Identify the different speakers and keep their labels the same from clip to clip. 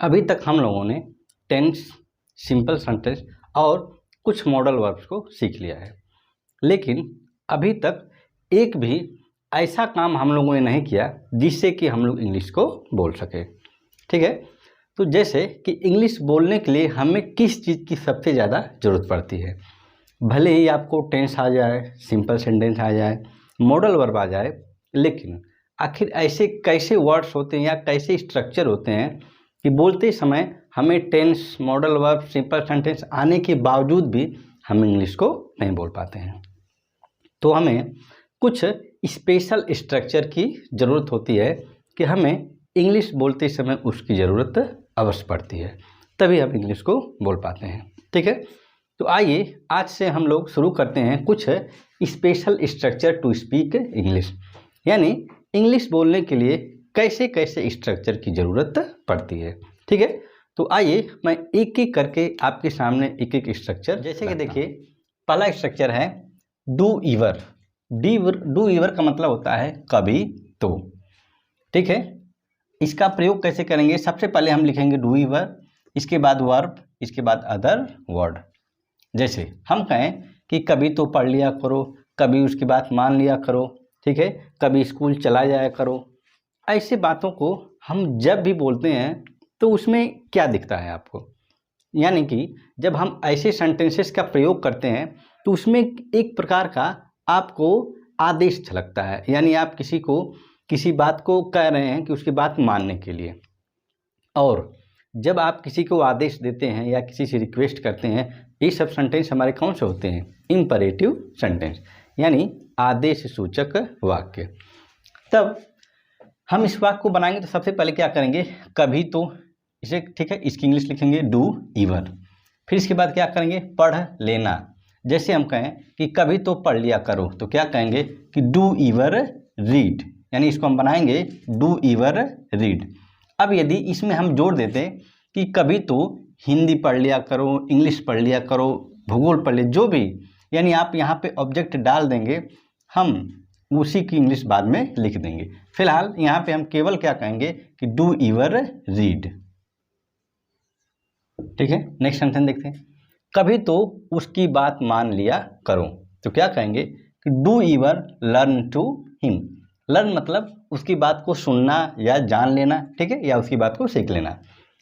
Speaker 1: अभी तक हम लोगों ने टेंस, सिंपल सेंटेंस और कुछ मॉडल वर्ब्स को सीख लिया है, लेकिन अभी तक एक भी ऐसा काम हम लोगों ने नहीं किया जिससे कि हम लोग इंग्लिश को बोल सके। ठीक है, तो जैसे कि इंग्लिश बोलने के लिए हमें किस चीज़ की सबसे ज़्यादा ज़रूरत पड़ती है। भले ही आपको टेंस आ जाए, सिंपल सेंटेंस आ जाए, मॉडल वर्ब आ जाए, लेकिन आखिर ऐसे कैसे वर्ड्स होते हैं या कैसे स्ट्रक्चर होते हैं कि बोलते समय हमें tense, modal verb, simple sentence आने के बावजूद भी हम इंग्लिश को नहीं बोल पाते हैं। तो हमें कुछ स्पेशल स्ट्रक्चर की ज़रूरत होती है कि हमें इंग्लिश बोलते समय उसकी ज़रूरत अवश्य पड़ती है, तभी हम इंग्लिश को बोल पाते हैं। ठीक है, तो आइए आज से हम लोग शुरू करते हैं कुछ special structure to speak English, यानी इंग्लिश बोलने के लिए कैसे कैसे स्ट्रक्चर की ज़रूरत पड़ती है। ठीक है, तो आइए मैं एक एक करके आपके सामने एक एक स्ट्रक्चर, जैसे कि देखिए पहला स्ट्रक्चर है डू ईवर। डू ईवर का मतलब होता है कभी तो। ठीक है, इसका प्रयोग कैसे करेंगे? सबसे पहले हम लिखेंगे डू ईवर, इसके बाद वर्ब, इसके बाद अदर वर्ड। जैसे हम कहें कि कभी तो पढ़ लिया करो, कभी उसकी बात मान लिया करो, ठीक है, कभी स्कूल चला जाया करो। ऐसे बातों को हम जब भी बोलते हैं तो उसमें क्या दिखता है आपको? यानी कि जब हम ऐसे सेंटेंसेस का प्रयोग करते हैं तो उसमें एक प्रकार का आपको आदेश झलकता है, यानी आप किसी को किसी बात को कह रहे हैं कि उसकी बात मानने के लिए। और जब आप किसी को आदेश देते हैं या किसी से रिक्वेस्ट करते हैं, ये सब सेंटेंस हमारे कौन से होते हैं? इंपरेटिव सेंटेंस, यानी आदेश सूचक वाक्य। तब हम इस वाक्य को बनाएंगे तो सबसे पहले क्या करेंगे? कभी तो, इसे ठीक है, इसकी इंग्लिश लिखेंगे डू ईवर। फिर इसके बाद क्या करेंगे? पढ़ लेना। जैसे हम कहें कि कभी तो पढ़ लिया करो, तो क्या कहेंगे कि डू ईवर रीड, यानी इसको हम बनाएंगे डू ईवर रीड। अब यदि इसमें हम जोड़ देते कि कभी तो हिंदी पढ़ लिया करो, इंग्लिश पढ़ लिया करो, भूगोल पढ़ लिया, जो भी, यानी आप यहाँ पे ऑब्जेक्ट डाल देंगे, हम उसी की इंग्लिश बाद में लिख देंगे। फिलहाल यहाँ पे हम केवल क्या कहेंगे कि डू ईवर रीड। ठीक है, नेक्स्ट सेंटेंस देखते हैं। कभी तो उसकी बात मान लिया करो, तो क्या कहेंगे कि do ever learn to him. Learn मतलब उसकी बात को सुनना या जान लेना, ठीक है, या उसकी बात को सीख लेना,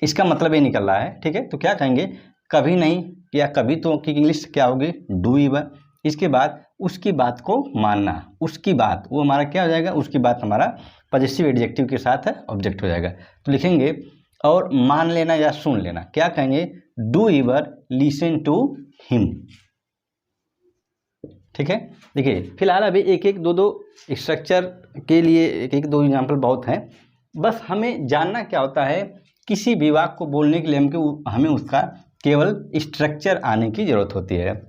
Speaker 1: इसका मतलब ये निकल रहा है। ठीक है, तो क्या कहेंगे? कभी नहीं या कभी तो की इंग्लिश क्या होगी? डू ईवर। इसके बाद उसकी बात को मानना, उसकी बात, वो हमारा क्या हो जाएगा? उसकी बात हमारा पॉजिटिव एडजेक्टिव के साथ ऑब्जेक्ट हो जाएगा, तो लिखेंगे। और मान लेना या सुन लेना, क्या कहेंगे? Do ever listen to him. ठीक है, देखिए फिलहाल अभी एक एक दो स्ट्रक्चर के लिए एक एक दो एग्जाम्पल बहुत हैं। बस हमें जानना क्या होता है, किसी भी वाक्य को बोलने के लिए हमें उसका केवल स्ट्रक्चर आने की ज़रूरत होती है।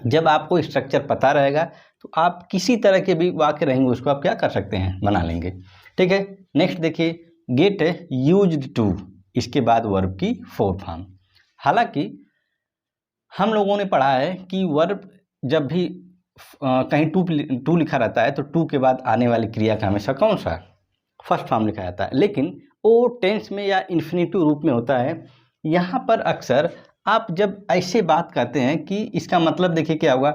Speaker 1: जब आपको स्ट्रक्चर पता रहेगा तो आप किसी तरह के भी वाक्य रहेंगे उसको आप क्या कर सकते हैं? बना लेंगे। ठीक है, नेक्स्ट देखिए गेट यूज्ड टू, इसके बाद वर्ब की फोर्थ फॉर्म। हालांकि हम लोगों ने पढ़ा है कि वर्ब जब भी कहीं टू लिखा रहता है तो टू के बाद आने वाली क्रिया का हमेशा कौन सा? फर्स्ट फॉर्म लिखा जाता है, लेकिन वो टेंस में या इन्फिनिटिव रूप में होता है। यहाँ पर अक्सर आप जब ऐसे बात करते हैं कि इसका मतलब देखिए क्या होगा?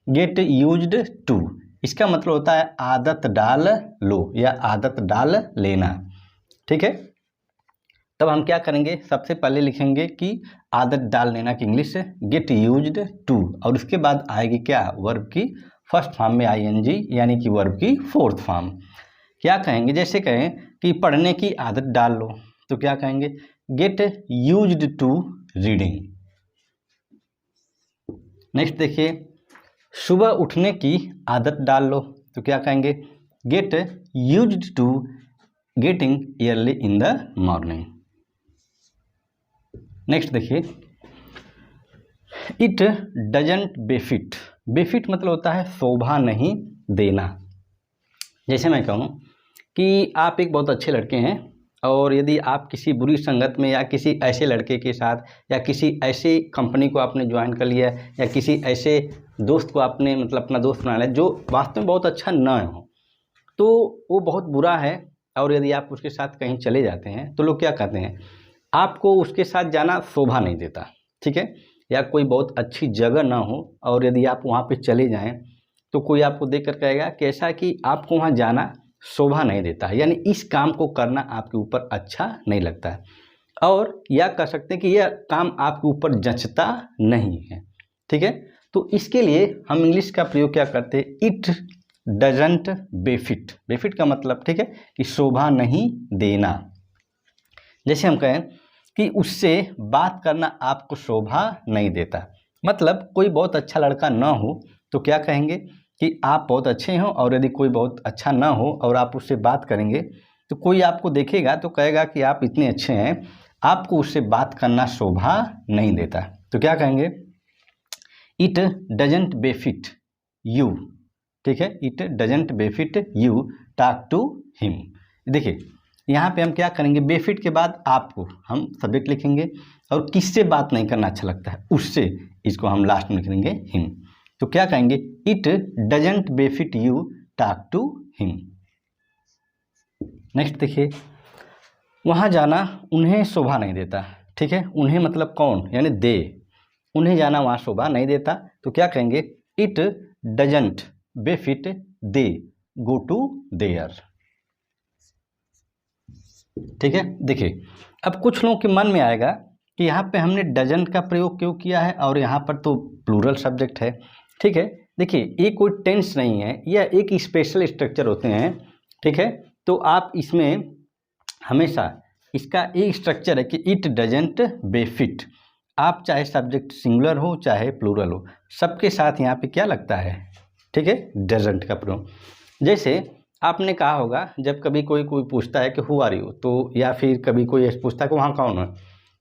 Speaker 1: गेट यूज्ड टू, इसका मतलब होता है आदत डाल लो या आदत डाल लेना। ठीक है, तब हम क्या करेंगे? सबसे पहले लिखेंगे कि आदत डाल लेना की इंग्लिश गेट यूज्ड टू, और उसके बाद आएगी क्या? वर्ब की फर्स्ट फॉर्म में आईएनजी, यानी कि वर्ब की फोर्थ फॉर्म। क्या कहेंगे? जैसे कहें कि पढ़ने की आदत डाल लो, तो क्या कहेंगे? Get used to reading. Next देखिए सुबह उठने की आदत डाल लो, तो क्या कहेंगे? Get used to getting early in the morning. Next देखिए इट डजंट बेफिट। बेफिट मतलब होता है शोभा नहीं देना। जैसे मैं कहूँ कि आप एक बहुत अच्छे लड़के हैं और यदि आप किसी बुरी संगत में या किसी ऐसे लड़के के साथ या किसी ऐसी कंपनी को आपने ज्वाइन कर लिया या किसी ऐसे दोस्त को आपने मतलब अपना दोस्त बना लिया जो वास्तव में बहुत अच्छा न हो, तो वो बहुत बुरा है। और यदि आप उसके साथ कहीं चले जाते हैं तो लोग क्या कहते हैं आपको उसके साथ जाना शोभा नहीं देता, ठीक है। या कोई बहुत अच्छी जगह ना हो और यदि आप वहाँ पे चले जाएं तो कोई आपको देख कर कहेगा कि ऐसा कि आपको वहाँ जाना शोभा नहीं देता है, यानी इस काम को करना आपके ऊपर अच्छा नहीं लगता है, और या कह सकते हैं कि यह काम आपके ऊपर जचता नहीं है, ठीक है। तो इसके लिए हम इंग्लिश का प्रयोग क्या करते हैं, इट डजंट बेफिट। बेफिट का मतलब, ठीक है, कि शोभा नहीं देना। जैसे हम कहें कि उससे बात करना आपको शोभा नहीं देता, मतलब कोई बहुत अच्छा लड़का ना हो तो क्या कहेंगे कि आप बहुत अच्छे हो, और यदि कोई बहुत अच्छा ना हो और आप उससे बात करेंगे तो कोई आपको देखेगा तो कहेगा कि आप इतने अच्छे हैं, आपको उससे बात करना शोभा नहीं देता। तो क्या कहेंगे, इट डजंट बेफिट यू, ठीक है, it doesn't befit you talk to him. देखिए यहाँ पे हम क्या करेंगे, बेफिट के बाद आपको हम सब्जेक्ट लिखेंगे, और किससे बात नहीं करना अच्छा लगता है, उससे, इसको हम लास्ट में लिख देंगे हिम। तो क्या कहेंगे, it doesn't befit you talk to him. Next देखिए, वहाँ जाना उन्हें शोभा नहीं देता, ठीक है। उन्हें मतलब कौन, यानी दे, उन्हें जाना वहाँ शोभा नहीं देता। तो क्या कहेंगे, it doesn't befit they go to there, ठीक है। देखिए अब कुछ लोगों के मन में आएगा कि यहाँ पे हमने डजंट का प्रयोग क्यों किया है और यहाँ पर तो प्लूरल सब्जेक्ट है, ठीक है। देखिए ये कोई टेंस नहीं है, यह एक स्पेशल स्ट्रक्चर होते हैं, ठीक है। तो आप इसमें हमेशा इसका एक स्ट्रक्चर है कि इट डजंट बेफिट, आप चाहे सब्जेक्ट सिंगुलर हो चाहे प्लूरल हो, सबके साथ यहाँ पे क्या लगता है, ठीक है, डजंट का प्रयोग। जैसे आपने कहा होगा जब कभी कोई पूछता है कि हु आर यू, तो या फिर कभी कोई पूछता है कि वहाँ कौन है,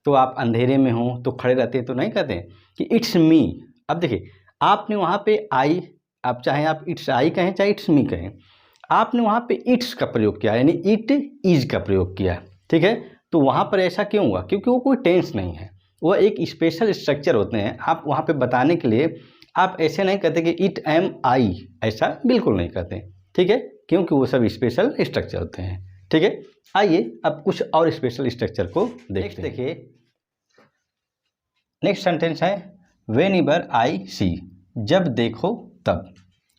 Speaker 1: तो आप अंधेरे में हो तो खड़े रहते हैं तो नहीं कहते कि इट्स मी। अब देखिए आपने वहाँ पे आई, आप चाहे आप इट्स आई कहें चाहे इट्स मी कहें, आपने वहाँ पे इट्स का प्रयोग किया, यानी इट इज का प्रयोग किया, ठीक है। तो वहाँ पर ऐसा क्यों हुआ, क्योंकि वो कोई टेंस नहीं है, वह एक स्पेशल स्ट्रक्चर होते हैं। आप वहाँ पे बताने के लिए आप ऐसे नहीं कहते कि इट एम आई, ऐसा बिल्कुल नहीं कहते, ठीक है, क्योंकि वो सब स्पेशल स्ट्रक्चर होते हैं, ठीक है। आइए अब कुछ और स्पेशल स्ट्रक्चर को देखते हैं। देखिए नेक्स्ट सेंटेंस है व्हेनेवर आई सी, जब देखो तब।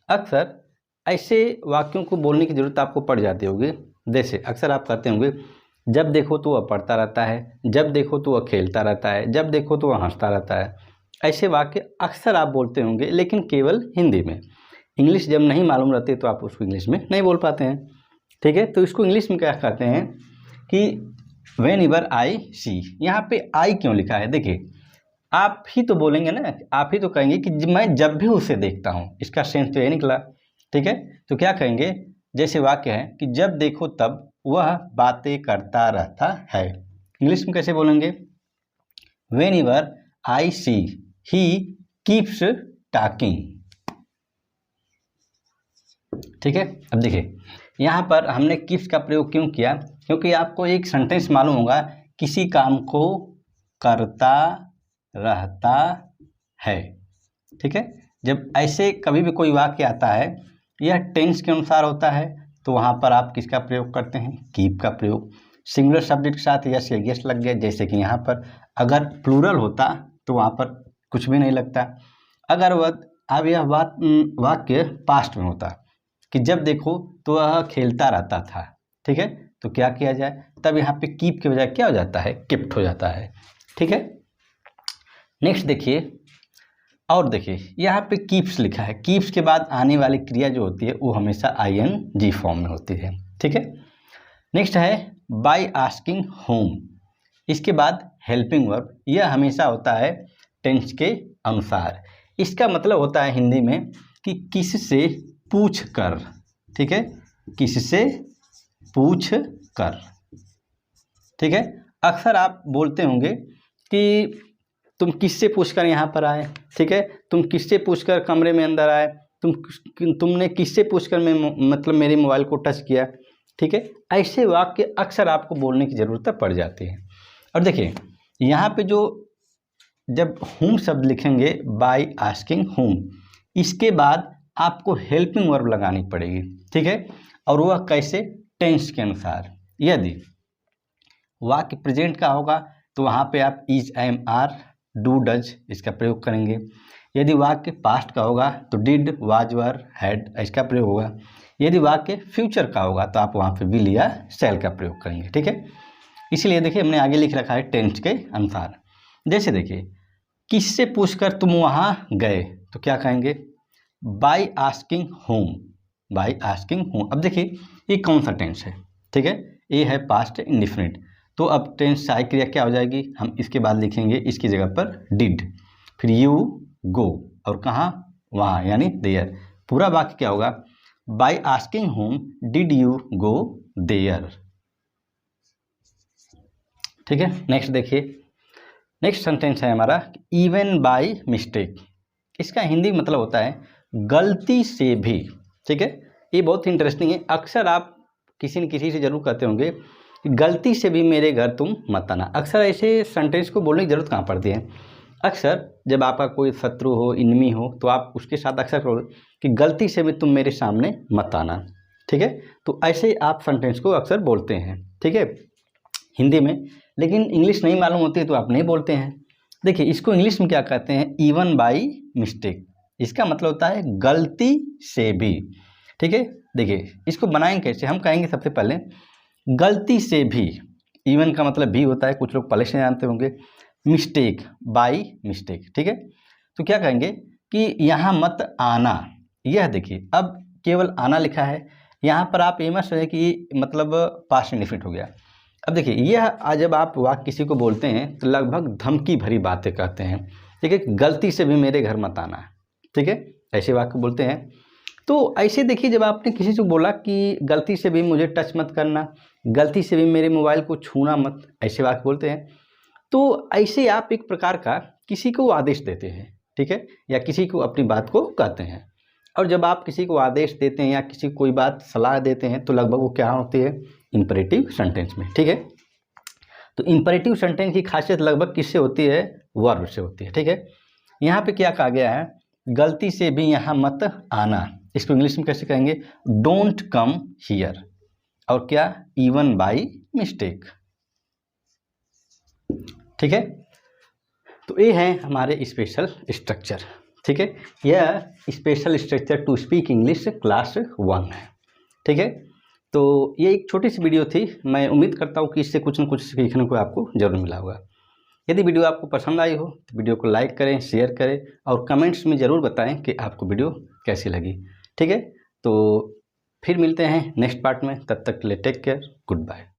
Speaker 1: अक्सर ऐसे वाक्यों को बोलने की ज़रूरत आपको पड़ जाती होगी। जैसे अक्सर आप कहते होंगे जब देखो तो वह पढ़ता रहता है, जब देखो तो वह खेलता रहता है, जब देखो तो वह हंसता रहता है। ऐसे वाक्य अक्सर आप बोलते होंगे, लेकिन केवल हिंदी में। इंग्लिश जब नहीं मालूम रहती तो आप उसको इंग्लिश में नहीं बोल पाते हैं, ठीक है। तो इसको इंग्लिश में क्या कहते हैं कि व्हेनेवर आई सी। यहाँ पे आई क्यों लिखा है, देखिए आप ही तो बोलेंगे ना, आप ही तो कहेंगे कि मैं जब भी उसे देखता हूँ, इसका सेंस तो ये निकला, ठीक है। तो क्या कहेंगे, जैसे वाक्य है कि जब देखो तब वह बातें करता रहता है, इंग्लिश में कैसे बोलेंगे, whenever I see he keeps talking, ठीक है। अब देखिए यहाँ पर हमने कीप्स का प्रयोग क्यों किया, क्योंकि आपको एक सेंटेंस मालूम होगा, किसी काम को करता रहता है, ठीक है। जब ऐसे कभी भी कोई वाक्य आता है यह टेंस के अनुसार होता है तो वहाँ पर आप किसका प्रयोग करते हैं, कीप का प्रयोग। सिंगुलर शब्द के साथ यस या यस लग गया, जैसे कि यहाँ पर। अगर प्लूरल होता तो वहाँ पर कुछ भी नहीं लगता। अगर वह अब यह वाक्य पास्ट में होता कि जब देखो तो वह खेलता रहता था, ठीक है, तो क्या किया जाए, तब यहाँ पे कीप के बजाय क्या हो जाता है, किप्ट हो जाता है, ठीक है। नेक्स्ट देखिए, और देखिए यहाँ पे कीप्स लिखा है, कीप्स के बाद आने वाली क्रिया जो होती है वो हमेशा ING फॉर्म में होती है, ठीक है। नेक्स्ट है बाय आस्किंग होम, इसके बाद हेल्पिंग वर्ब, यह हमेशा होता है टेंस के अनुसार। इसका मतलब होता है हिंदी में कि किससे पूछ कर, ठीक है, किससे पूछ कर, ठीक है। अक्सर आप बोलते होंगे कि तुम किससे पूछकर यहाँ पर आए, ठीक है, तुम किससे पूछकर कमरे में अंदर आए, तुमने किससे पूछकर मतलब मेरे मोबाइल को टच किया, ठीक है। ऐसे वाक्य अक्सर आपको बोलने की ज़रूरत पड़ जाती है। और देखिए यहाँ पे जो जब होम शब्द लिखेंगे बाय आस्किंग होम, इसके बाद आपको हेल्पिंग वर्ब लगानी पड़ेगी, ठीक है। और वह कैसे, टेंस के अनुसार। यदि वाक्य प्रेजेंट का होगा तो वहाँ पे आप is, am, are, do, does इसका प्रयोग करेंगे। यदि वाक्य पास्ट का होगा तो डिड, वाज, वर, हैड इसका प्रयोग होगा। यदि वाक्य फ्यूचर का होगा तो आप वहाँ पे विल या शैल का प्रयोग करेंगे, ठीक है। इसलिए देखिए हमने आगे लिख रखा है टेंस के अनुसार। जैसे देखिए किससे पूछकर तुम वहाँ गए तो क्या कहेंगे, bye asking home, bye asking home. अब देखिए ये कौन सा टेंस है, ठीक है, ये है पास्ट इंडिफिनिट। तो अब टेंस सहायक क्रिया क्या हो जाएगी, हम इसके बाद लिखेंगे इसकी जगह पर डिड, फिर यू गो और कहाँ, वहाँ यानी देयर। पूरा वाक्य क्या होगा, by asking home did you go there, ठीक है। नेक्स्ट देखिए, नेक्स्ट सेंटेंस है हमारा इवन बाय मिस्टेक। इसका हिंदी मतलब होता है गलती से भी, ठीक है। ये बहुत ही इंटरेस्टिंग है। अक्सर आप किसी न किसी से जरूर कहते होंगे गलती से भी मेरे घर तुम मत आना। अक्सर ऐसे सेंटेंस को बोलने की जरूरत कहाँ पड़ती है। अक्सर जब आपका कोई शत्रु हो, इनमी हो, तो आप उसके साथ अक्सर कहोगे कि गलती से भी तुम मेरे सामने मत आना, ठीक है। तो ऐसे आप सेंटेंस को अक्सर बोलते हैं, ठीक है, हिंदी में। लेकिन इंग्लिश नहीं मालूम होती है तो आप नहीं बोलते हैं। देखिए इसको इंग्लिश में क्या कहते हैं, इवन बाय मिस्टेक। इसका मतलब होता है गलती से भी, ठीक है। देखिए इसको बनाएंगे कैसे, हम कहेंगे सबसे पहले गलती से भी। इवन का मतलब भी होता है, कुछ लोग पहले से जानते होंगे। मिस्टेक, बाय मिस्टेक, ठीक है। तो क्या कहेंगे कि यहाँ मत आना। यह देखिए अब केवल आना लिखा है, यहाँ पर आप ये मत समझे कि मतलब पास्ट इंडेफिनिट हो गया। अब देखिए यह जब आप वाक्य किसी को बोलते हैं तो लगभग धमकी भरी बातें कहते हैं, ठीक है। गलती से भी मेरे घर मत आना, ठीक है, ऐसे वाक्य बोलते हैं। तो ऐसे देखिए जब आपने किसी से बोला कि गलती से भी मुझे टच मत करना, गलती से भी मेरे मोबाइल को छूना मत, ऐसे वाक्य बोलते हैं। तो ऐसे आप एक प्रकार का किसी को आदेश देते हैं, ठीक है, या किसी को अपनी बात को कहते हैं। और जब आप किसी को आदेश देते हैं या किसी को कोई बात सलाह देते हैं तो लगभग वो क्या होती है, इंपरेटिव सेंटेंस में, ठीक है। तो इंपरेटिव सेंटेंस की खासियत लगभग किससे होती है, वर्ब से होती है, ठीक है। यहाँ पे क्या कहा गया है, गलती से भी यहाँ मत आना। इसको इंग्लिश में कैसे कहेंगे, डोंट कम हियर, और क्या, इवन बाय मिस्टेक, ठीक है। तो ये है हमारे स्पेशल स्ट्रक्चर, ठीक है। यह special structure to speak English class 1 है, ठीक है। तो ये एक छोटी सी वीडियो थी, मैं उम्मीद करता हूँ कि इससे कुछ न कुछ सीखने को आपको जरूर मिला होगा। यदि वीडियो आपको पसंद आई हो तो वीडियो को लाइक करें, शेयर करें और कमेंट्स में ज़रूर बताएं कि आपको वीडियो कैसी लगी, ठीक है। तो फिर मिलते हैं नेक्स्ट पार्ट में, तब तक के लिए टेक केयर, गुड बाय।